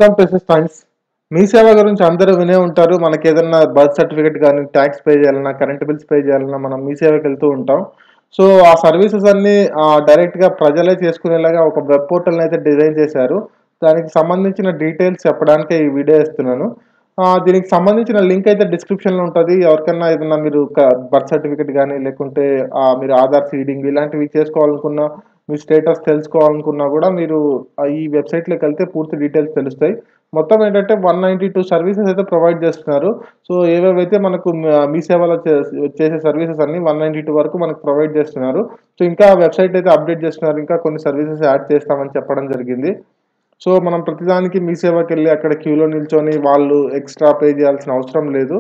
Welcome to science. మీ సేవ గురించి అందరూ వినే ఉంటారు. మనకి ఏదన్నా బర్త్ సర్టిఫికేట్ కానీ ట్యాక్స్ పే చేయాలన్నా కరెంట్ బిల్స్ పే చేయాలన్నా మనం మీ సేవకి వెళ్తూ ఉంటాం. సో ఆ సర్వీసెస్ అన్ని డైరెక్ట్గా ప్రజలే చేసుకునేలాగా ఒక వెబ్ పోర్టల్ని అయితే డిజైన్ చేశారు. దానికి సంబంధించిన డీటెయిల్స్ చెప్పడానికే ఈ వీడియో ఇస్తున్నాను. దీనికి సంబంధించిన లింక్ అయితే డిస్క్రిప్షన్లో ఉంటుంది. ఎవరికైనా ఏదన్నా మీరు బర్త్ సర్టిఫికేట్ కానీ లేకుంటే మీరు ఆధార్ సీడింగ్ ఇలాంటివి చేసుకోవాలనుకున్నా, మీ స్టేటస్ తెలుసుకోవాలనుకున్నా కూడా మీరు ఈ వెబ్సైట్లోకి వెళ్తే పూర్తి డీటెయిల్స్ తెలుస్తాయి. మొత్తం ఏంటంటే 192 సర్వీసెస్ అయితే ప్రొవైడ్ చేస్తున్నారు. సో ఏవేవైతే మనకు మీ సేవలో చేసే సర్వీసెస్ అన్ని 192 వరకు మనకు ప్రొవైడ్ చేస్తున్నారు. సో ఇంకా వెబ్సైట్ అయితే అప్డేట్ చేస్తున్నారు. ఇంకా కొన్ని సర్వీసెస్ యాడ్ చేస్తామని చెప్పడం జరిగింది. సో మనం ప్రతిదానికి మీ సేవకెళ్ళి అక్కడ క్యూలో నిల్చొని వాళ్ళు ఎక్స్ట్రా పే చేయాల్సిన అవసరం లేదు.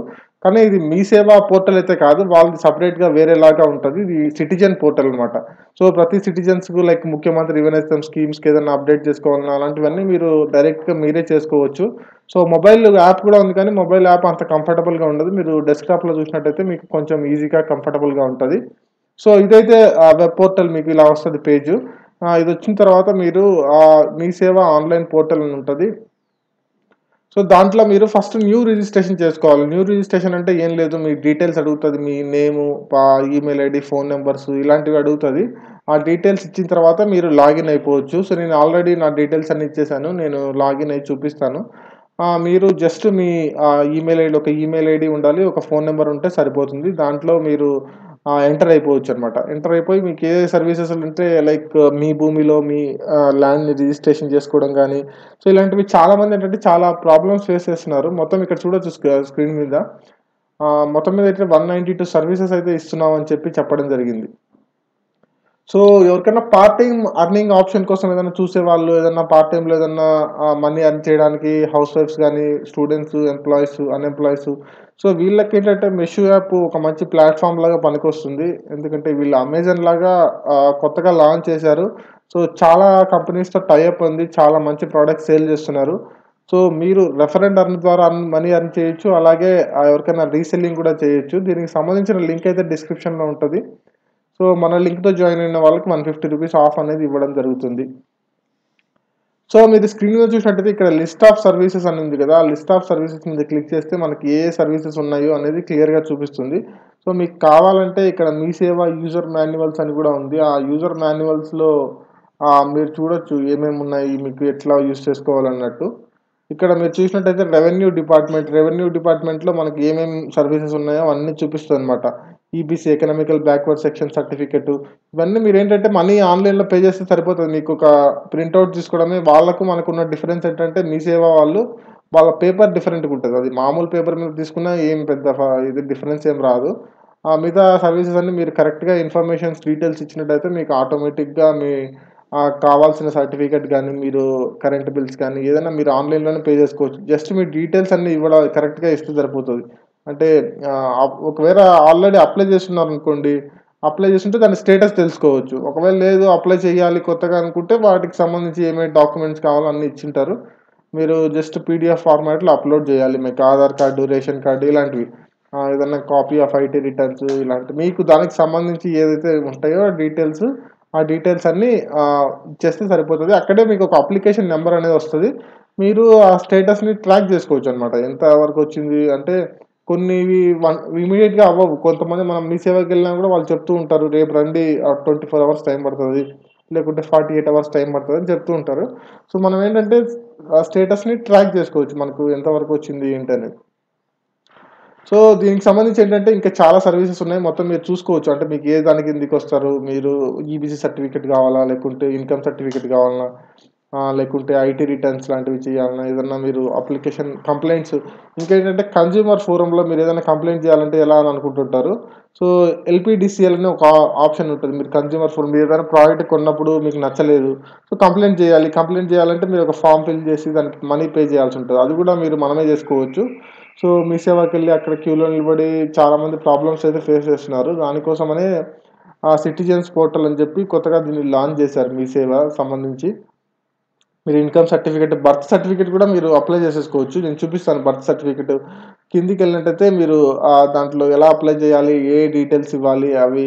కానీ ఇది మీ సేవా పోర్టల్ అయితే కాదు. వాళ్ళది సెపరేట్‌గా వేరేలాగా ఉంటది. ఇది సిటిజన్ పోర్టల్ అనమాట. సో ప్రతి సిటిజన్స్‌కు లైక్ ముఖ్యమంత్రి యువనేస్తం స్కీమ్స్‌కి ఏదైనా అప్డేట్ చేసుకోవాలన్నా అలాంటివన్నీ మీరు డైరెక్ట్‌గా మీరే చేసుకోవచ్చు. సో మొబైల్ యాప్ కూడా ఉంది కానీ మొబైల్ యాప్ అంత కంఫర్టబుల్‌గా ఉండదు. మీరు డెస్క్‌టాప్‌లో చూసినట్టయితే మీకు కొంచెం ఈజీగా కంఫర్టబుల్‌గా ఉంటది. సో ఇదైతే వెబ్ పోర్టల్ మీకు ఇలా వస్తది పేజు. ఇదొచ్చిన తర్వాత మీరు మీ సేవ ఆన్‌లైన్ పోర్టల్ అని ఉంటది. సో దాంట్లో మీరు ఫస్ట్ న్యూ రిజిస్ట్రేషన్ చేసుకోవాలి. న్యూ రిజిస్ట్రేషన్ అంటే ఏం లేదు. మీ డీటెయిల్స్ అడుగుతది. మీ నేము, ఈమెయిల్ ఐడీ, ఫోన్ నంబర్స్ ఇలాంటివి అడుగుతది. ఆ డీటెయిల్స్ ఇచ్చిన తర్వాత మీరు లాగిన్ అయిపోవచ్చు. సో నేను ఆల్రెడీ నా డీటెయిల్స్ అన్నీ ఇచ్చేసాను. నేను లాగిన్ అయ్యి చూపిస్తాను. మీరు జస్ట్ మీ ఈమెయిల్ ఐడీ, ఒక ఈమెయిల్ ఐడీ ఉండాలి. ఒక ఫోన్ నంబర్ ఉంటే సరిపోతుంది. దాంట్లో మీరు ఎంటర్ అయిపోవచ్చనమాట. ఎంటర్ అయిపోయి మీకు ఏ సర్వీసెస్ ఉంటే లైక్ మీ భూమిలో మీ ల్యాండ్‌ని రిజిస్ట్రేషన్ చేసుకోవడం గానీ, సో ఇలాంటివి చాలామంది ఏంటంటే చాలా ప్రాబ్లమ్స్ ఫేస్ చేస్తున్నారు. మొత్తం ఇక్కడ చూడొచ్చు స్క్రీన్ మీద. మొత్తం మీద అయితే 192 సర్వీసెస్ అయితే ఇస్తున్నామని చెప్పడం జరిగింది. సో ఎవరికైనా పార్ట్ టైమ్ అర్నింగ్ ఆప్షన్ కోసం ఏదైనా చూసేవాళ్ళు, ఏదన్నా పార్ట్ టైమ్‌లో ఏదన్నా మనీ ఎర్న్ చేయడానికి హౌస్ వైఫ్స్ గానీ, స్టూడెంట్స్, ఎంప్లాయీస్, అన్‌ఎంప్లాయీస్, సో వీళ్ళకేంటంటే మెషూ యాప్ ఒక మంచి ప్లాట్‌ఫార్మ్ లాగా పనికొస్తుంది. ఎందుకంటే వీళ్ళు అమెజాన్ లాగా కొత్తగా లాంచ్ చేశారు. సో చాలా కంపెనీస్‌తో టై అప్ ఉంది. చాలా మంచి ప్రొడక్ట్స్ సేల్ చేస్తున్నారు. సో మీరు రెఫర్ అండ్ ఎర్న్ ద్వారా మనీ ఎర్న్ చేయొచ్చు. అలాగే ఎవరికైనా రీసెల్లింగ్ కూడా చేయొచ్చు. దీనికి సంబంధించిన లింక్ అయితే డిస్క్రిప్షన్‌లో ఉంటది. సో మన లింక్‌తో జాయిన్ అయిన వాళ్ళకి రూ. 150 ఆఫ్ అనేది ఇవ్వడం జరుగుతుంది. సో మీరు స్క్రీన్ మీద చూసినట్టయితే ఇక్కడ లిస్ట్ ఆఫ్ సర్వీసెస్ అని ఉంది కదా! ఆ లిస్ట్ ఆఫ్ సర్వీసెస్ మీద క్లిక్ చేస్తే మనకి ఏ సర్వీసెస్ ఉన్నాయో అనేది క్లియర్‌గా చూపిస్తుంది. సో మీకు కావాలంటే ఇక్కడ మీ సేవ యూజర్ మాన్యువల్స్ అని కూడా ఉంది. ఆ యూజర్ మాన్యువల్స్‌లో మీరు చూడొచ్చు ఏమేమి ఉన్నాయి, మీకు ఎట్లా యూజ్ చేసుకోవాలన్నట్టు. ఇక్కడ మీరు చూసినట్టయితే రెవెన్యూ డిపార్ట్మెంట్‌లో మనకి ఏమేం సర్వీసెస్ ఉన్నాయో అవన్నీ చూపిస్తదనమాట. EBC economical backward section certificate ఇవన్నీ మీరేంటంటే మనీ ఆన్‌లైన్‌లో పే చేస్తే సరిపోతది. మీకొక ప్రింటౌట్ తీసుకోవడమే వాళ్ళకు మనకున్న డిఫరెన్స్ ఏంటంటే మీ సేవ వాళ్ళు వాళ్ళ పేపర్ డిఫరెంట్‌గుంటది. అది మామూలు పేపర్ మీద తీసుకున్నా ఏం పెద్ద ఇది డిఫరెన్స్ ఏం రాదు. మిగతా సర్వీసెస్ అన్నీ మీరు కరెక్ట్‌గా ఇన్ఫర్మేషన్స్ డీటెయిల్స్ ఇచ్చినట్టయితే మీకు ఆటోమేటిక్‌గా మీ కావాల్సిన సర్టిఫికేట్ గానీ, మీరు కరెంట్ బిల్స్ కానీ ఏదైనా మీరు ఆన్‌లైన్‌లోనే పే చేసుకోవచ్చు. జస్ట్ మీ డీటెయిల్స్ అన్నీ కరెక్ట్‌గా ఇస్తే సరిపోతది. అంటే ఒకవేళ ఆల్రెడీ అప్లై చేసున్నారనుకోండి, అప్లై చేసుంటే దాని స్టేటస్ తెలుసుకోవచ్చు. ఒకవేళ లేదు అప్లై చేయాలి కొత్తగా అనుకుంటే వాటికి సంబంధించి ఏమేమి డాక్యుమెంట్స్ కావాలో అన్నీ ఇచ్చుంటారు. మీరు జస్ట్ పీడీఎఫ్ ఫార్మాట్‌లో అప్‌లోడ్ చేయాలి. మీకు ఆధార్ కార్డు, రేషన్ కార్డు ఇలాంటివి. ఏదన్నా కాపీ ఆఫ్ ఐటీ రిటర్న్స్ ఇలాంటివి మీకు దానికి సంబంధించి ఏదైతే ఉంటాయో డీటెయిల్స్, ఆ డీటెయిల్స్ అన్నీ ఇచ్చేస్తే సరిపోతది. అక్కడే మీకు ఒక అప్లికేషన్ నంబర్ అనేది వస్తది. మీరు ఆ స్టేటస్‌ని ట్రాక్ చేసుకోవచ్చనమాట. ఎంత వరకొచ్చింది అంటే కొన్నివి ఇమ్మీడియేట్‌గా అవ్వవు. కొంతమంది మనం మీ సేవకెళ్ళినా గూడా వాళ్ళు చెప్తూ ఉంటారు. రేపు రండి 24 అవర్స్ టైం పడతది. లేకుంటే 48 అవర్స్ టైం పడతదని చెప్తూ ఉంటారు. సో, మనం ఏంటంటే ఆ స్టేటస్‌ని ట్రాక్ జేసుకోవచ్చు. మనకు ఎంత వరకొచ్చింది ఏంటనేది. సో, దీనికి సంబంధించి ఏంటంటే ఇంకా చాలా సర్వీసెస్ ఉన్నాయి. మొత్తం మీరు చూసుకోవచ్చు. అంటే మీకు ఏ దాని కిందకొస్తారు. మీరు ఈబీసీ సర్టిఫికేట్ గావాలా? లేకుంటే ఇన్‌కమ్ సర్టిఫికేట్ గావాలనా? లేకుంటే ఐటీ రిటర్న్స్ లాంటివి చేయాలన్నా, ఏదన్నా మీరు అప్లికేషన్ కంప్లెయింట్స్ ఇంకేంటంటే కన్జ్యూమర్ ఫోరమ్‌లో మీరేదైనా కంప్లెయింట్ చేయాలంటే ఎలా అని అనుకుంటుంటారు. సో, ఎల్‌పీడీసీఎల్ అని ఒక ఆప్షన్ ఉంటది. మీరు కన్జ్యూమర్ ఫోరం మీరేదైనా ప్రోడక్ట్ కొన్నప్పుడు మీకు నచ్చలేదు. సో, కంప్లెయింట్ చేయాలి. కంప్లెయింట్ చేయాలంటే మీరు ఒక ఫార్మ్ ఫిల్ చేసి దానికి మనీ పే చేయాల్సుంటది. అది కూడా మీరు మనమే చేసుకోవచ్చు. సో, మీ సేవకెళ్ళి అక్కడ క్యూలో నిలబడి చాలామంది ప్రాబ్లమ్స్ అయితే ఫేస్ చేస్తున్నారు. దానికోసమనే సిటిజన్స్ పోర్టల్ అని చెప్పి కొత్తగా దీన్ని లాంచ్ చేశారు మీ సేవ సంబంధించి. మీరు ఇన్‌కమ్ సర్టిఫికేట్, బర్త్ సర్టిఫికేట్ కూడా మీరు అప్లై చేసేసుకోవచ్చు. నేను చూపిస్తాను బర్త్ సర్టిఫికేట్. కిందికెళ్ళినట్టయితే మీరు దాంట్లో ఎలా అప్లై చేయాలి? ఏ డీటెయిల్స్ ఇవ్వాలి? అవి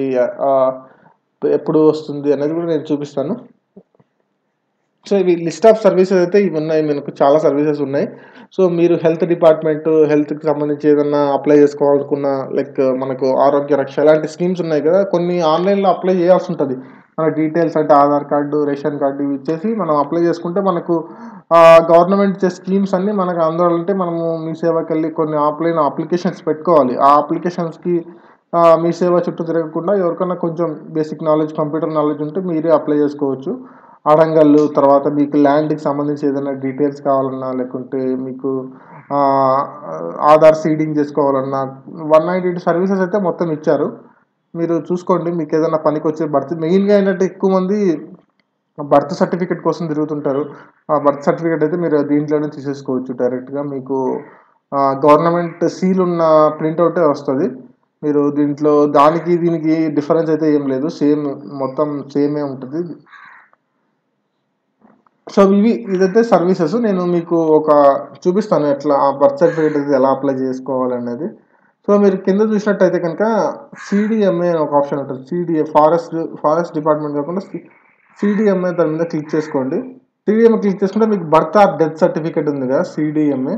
ఎప్పుడు వస్తుంది అనేది కూడా నేను చూపిస్తాను. సో ఇవి లిస్ట్ ఆఫ్ సర్వీసెస్ అయితే ఇవి ఉన్నాయి. మనకు చాలా సర్వీసెస్ ఉన్నాయి. సో మీరు హెల్త్ డిపార్ట్‌మెంట్, హెల్త్‌కి సంబంధించి ఏదన్నా అప్లై చేసుకోవాలనుకున్న లైక్ మనకు ఆరోగ్య రక్ష ఇలాంటి స్కీమ్స్ ఉన్నాయి కదా! కొన్ని ఆన్‌లైన్‌లో అప్లై చేయాల్సుంటది. మన డీటెయిల్స్ అంటే ఆధార్ కార్డు, రేషన్ కార్డు ఇవి ఇచ్చేసి మనం అప్లై చేసుకుంటే మనకు గవర్నమెంట్ ఇచ్చే స్కీమ్స్ అన్నీ మనకు అందాలంటే మనము మీ సేవకెళ్ళి కొన్ని ఆఫ్‌లైన్ అప్లికేషన్స్ పెట్టుకోవాలి. ఆ అప్లికేషన్స్‌కి మీ సేవ చుట్టూ తిరగకుండా ఎవరికన్నా కొంచెం బేసిక్ నాలెడ్జ్, కంప్యూటర్ నాలెడ్జ్ ఉంటే మీరే అప్లై చేసుకోవచ్చు. అడంగల్లు, తర్వాత మీకు ల్యాండ్‌కి సంబంధించి ఏదైనా డీటెయిల్స్ కావాలన్నా, లేకుంటే మీకు ఆహ్, ఆధార్ సీడింగ్ జేసుకోవాలన్నా 192 సర్వీసెస్ అయితే మొత్తం ఇచ్చారు. మీరు చూసుకోండి మీకేదైనా పనికొచ్చే మెయిన్‌గా ఏంటంటే ఎక్కువ మంది బర్త్ సర్టిఫికేట్ కోసం తిరుగుతుంటారు. ఆ బర్త్ సర్టిఫికేట్ అయితే మీరు దీంట్లోనే తీసేసుకోవచ్చు డైరెక్ట్‌గా. మీకు గవర్నమెంట్ సీల్ ఉన్న ప్రింటౌటే వస్తది. మీరు దీంట్లో దానికి, దీనికి డిఫరెన్స్ అయితే ఏం లేదు. మొత్తం సేమే ఉంటది. సో ఇదైతే సర్వీసెస్. నేను మీకు ఒక చూపిస్తాను ఎట్లా ఆ బర్త్ సర్టిఫికేట్ అయితే ఎలా అప్లై చేసుకోవాలనేది. సో మీరు కింద చూసినట్టయితే కనుక సీడీఎంఏ అని ఒక ఆప్షన్ ఉంటది. ఫారెస్ట్ డిపార్ట్మెంట్ కాకుండా సీడీఎంఏ దాని మీద క్లిక్ చేసుకోండి. సీడీఎంఏ క్లిక్ చేసుకుంటే మీకు బర్త్ ఆర్ డెత్ సర్టిఫికేట్ ఉంది కదా! సీడీఎంఏ.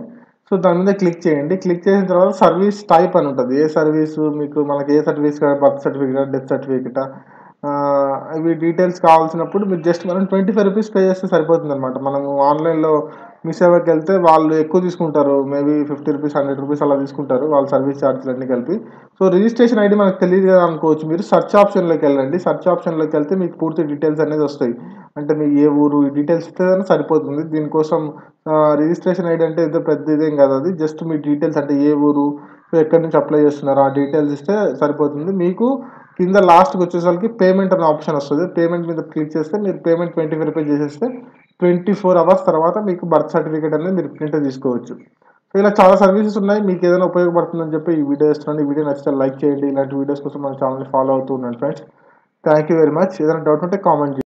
సో దాని మీద క్లిక్ చేయండి. క్లిక్ చేసిన తర్వాత సర్వీస్ టైప్ అని ఉంటది. ఏ సర్వీసు మీకు మనకి ఏ సర్వీస్ కావాలి, బర్త్ సర్టిఫికేటా? డెత్ సర్టిఫికేటా? ఇవి డీటెయిల్స్ కావాల్సినప్పుడు మీరు జస్ట్ మనం రూ. 25 పే చేస్తే సరిపోతుందనమాట. మనము ఆన్‌లైన్‌లో మీ సేవకెళ్తే వాళ్ళు ఎక్కువ తీసుకుంటారు. మేబీ రూ. 50, రూ. 100 అలా తీసుకుంటారు. వాళ్ళ సర్వీస్ చార్జ్‌లన్నీ కలిపి. సో రిజిస్ట్రేషన్ ఐడీ మనకు తెలీదు కదా అనుకోవచ్చు మీరు. సెర్చ్ ఆప్షన్‌లోకెళ్ళండి. సెర్చ్ ఆప్షన్‌లోకెళ్తే మీకు పూర్తి డీటెయిల్స్ అనేది వస్తాయి. అంటే మీ ఏ ఊరు ఈ డీటెయిల్స్ ఇస్తే సరిపోతుంది. దీనికోసం రిజిస్ట్రేషన్ ఐడీ అంటే ఏదో పెద్ద ఇదేం కాదు అది. జస్ట్ మీ డీటెయిల్స్ అంటే ఏ ఊరు, ఎక్కడి నుంచి అప్లై చేస్తున్నారు ఆ డీటెయిల్స్ ఇస్తే సరిపోతుంది. మీకు కింద లాస్ట్‌కొచ్చేసరికి పేమెంట్ అనే ఆప్షన్ వస్తది. పేమెంట్ మీద క్లిక్ చేస్తే మీరు పేమెంట్ రూ. 25 చేసేస్తే 24 అవర్స్ తర్వాత మీకు బర్త్ సర్టిఫికేట్ అనేది మీరు ప్రింట్ తీసుకోవచ్చు. సో ఇలా చాలా సర్వీసెస్ ఉన్నాయి. మీకేదైనా ఉపయోగపడుతుందని చెప్పి ఈ వీడియో ఇస్తున్నాను. ఈ వీడియో నచ్చితే లైక్ చేయండి. ఇలాంటి వీడియోస్ కోసం మన ఛానెల్‌ని ఫాలో అవుతూ ఉండండి friends. Thank you very much. ఏదైనా డౌట్ ఉంటే కామెంట్ చేయండి.